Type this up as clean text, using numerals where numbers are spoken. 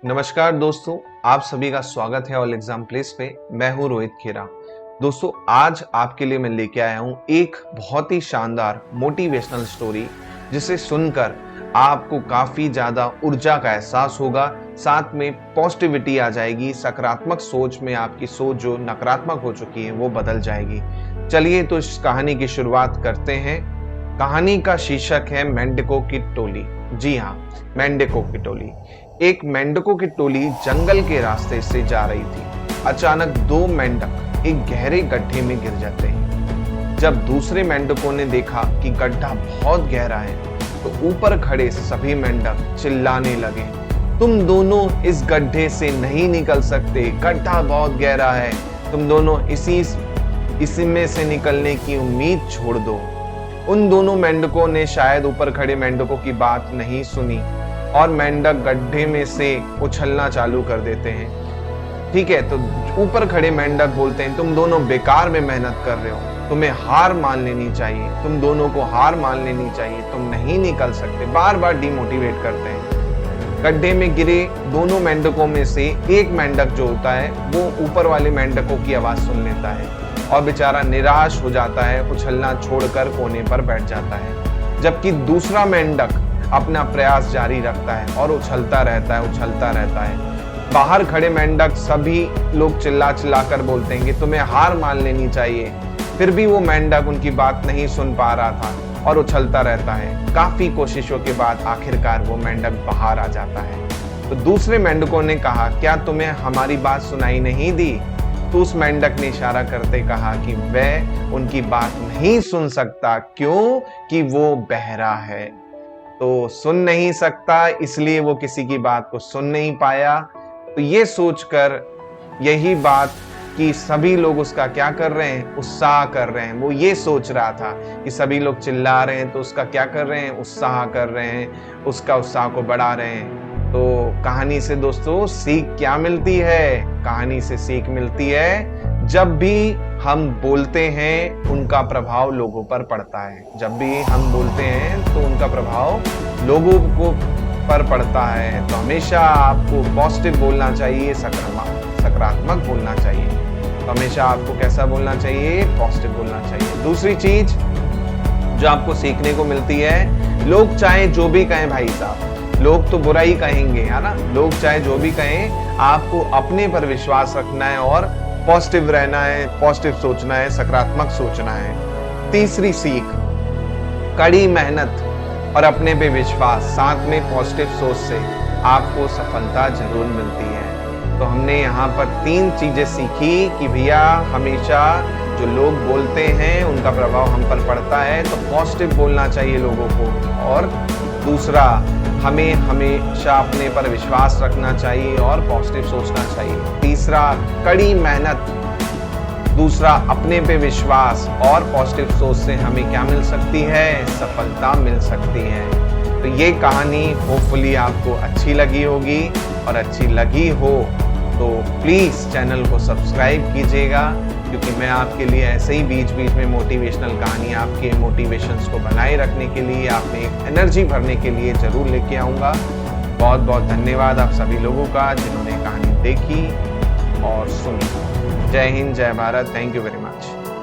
नमस्कार दोस्तों, आप सभी का स्वागत है ऑल एग्जाम प्लेस पे। मैं हूं रोहित खेरा। दोस्तों, आज आपके लिए मैं लेके आया हूं एक बहुत ही शानदार मोटिवेशनल स्टोरी, जिसे सुनकर आपको काफी ज्यादा ऊर्जा का एहसास होगा, साथ में पॉजिटिविटी आ जाएगी। सकारात्मक सोच में आपकी सोच जो नकारात्मक हो चुकी है वो बदल जाएगी। चलिए तो इस कहानी की शुरुआत करते हैं। कहानी का शीर्षक है मेंढकों की टोली। जी हाँ, मेंढकों की टोली। एक मेंढकों की टोली जंगल के रास्ते से जा रही थी। अचानक दो मेंढक एक गहरे गड्ढे में गिर जाते हैं। जब दूसरे मेंढकों ने देखा कि गड्ढा बहुत गहरा है, तो ऊपर खड़े सभी मेंढक चिल्लाने लगे, तुम दोनों इस गड्ढे से नहीं निकल सकते, गड्ढा बहुत गहरा है, तुम दोनों इसी में से निकलने की उम्मीद छोड़ दो। उन दोनों मेंढकों ने शायद ऊपर खड़े मेंढकों की बात नहीं सुनी और मेंढक गड्ढे में से उछलना चालू कर देते हैं। ठीक है, तो ऊपर खड़े मेंढक बोलते हैं, तुम दोनों बेकार में मेहनत कर रहे हो, तुम्हें हार मान लेनी चाहिए, तुम दोनों को हार मान लेनी चाहिए, तुम नहीं निकल सकते। बार बार डिमोटिवेट करते हैं। गड्ढे में गिरे दोनों मेंढकों में से एक मेंढक जो होता है वो ऊपर वाले मेंढकों की आवाज सुन लेता है और बेचारा निराश हो जाता है, उछलना छोड़कर कोने पर बैठ जाता है। जबकि दूसरा मेंढक अपना प्रयास जारी रखता है और उछलता रहता है। बाहर खड़े मेंढक सभी लोग चिल्ला कर बोलते हैं कि तुम्हें हार मान लेनी चाहिए। फिर भी वो मेंढक उनकी बात नहीं सुन पा रहा था और उछलता रहता है। काफी कोशिशों के बाद आखिरकार वो मेंढक बाहर आ जाता है। तो दूसरे मेंढकों ने कहा, क्या तुम्हें हमारी बात सुनाई नहीं दी? तो उस मेंढक ने इशारा करते कहा कि वह उनकी बात नहीं सुन सकता, क्यों कि वो बहरा है। तो सुन नहीं सकता, इसलिए वो किसी की बात को सुन नहीं पाया। तो ये सोचकर यही बात कि सभी लोग उसका क्या कर रहे हैं, उत्साह कर रहे हैं। वो ये सोच रहा था कि सभी लोग चिल्ला रहे हैं तो उसका क्या कर रहे हैं, उत्साह कर रहे हैं, उसका उत्साह को बढ़ा रहे हैं। तो कहानी से दोस्तों सीख क्या मिलती है? कहानी से सीख मिलती है, जब भी हम बोलते हैं उनका प्रभाव लोगों पर पड़ता है। जब भी हम बोलते हैं तो उनका प्रभाव लोगों को पर पड़ता है। तो हमेशा आपको पॉजिटिव बोलना चाहिए, सकारात्मक बोलना चाहिए। तो हमेशा आपको कैसा बोलना चाहिए? पॉजिटिव बोलना चाहिए। दूसरी चीज जो आपको सीखने को मिलती है, लोग चाहे जो भी कहें, भाई साहब, लोग तो बुरा ही कहेंगे, है ना। लोग चाहे जो भी कहें, आपको अपने पर विश्वास रखना है और पॉजिटिव रहना है, पॉजिटिव सोचना है, सकारात्मक सोचना है। तीसरी सीख, कड़ी मेहनत और अपने पे विश्वास, साथ में पॉजिटिव सोच से आपको सफलता जरूर मिलती है। तो हमने यहाँ पर 3 चीजें सीखी कि भैया हमेशा जो लोग बोलते हैं उनका प्रभाव हम पर पड़ता है, तो पॉजिटिव बोलना चाहिए लोगों को। और दूसरा, हमें हमेशा अपने पर विश्वास रखना चाहिए और पॉजिटिव सोचना चाहिए। तीसरा, कड़ी मेहनत। दूसरा, अपने पे विश्वास और पॉजिटिव सोच से हमें क्या मिल सकती है? सफलता मिल सकती है। तो ये कहानी होपफुली आपको अच्छी लगी होगी, और अच्छी लगी हो तो प्लीज चैनल को सब्सक्राइब कीजिएगा, क्योंकि मैं आपके लिए ऐसे ही बीच बीच में मोटिवेशनल कहानी आपके मोटिवेशंस को बनाए रखने के लिए, आप में एक एनर्जी भरने के लिए जरूर लेके आऊँगा। बहुत बहुत धन्यवाद आप सभी लोगों का जिन्होंने कहानी देखी और सुनी। जय हिंद, जय Bharat. Thank you very much.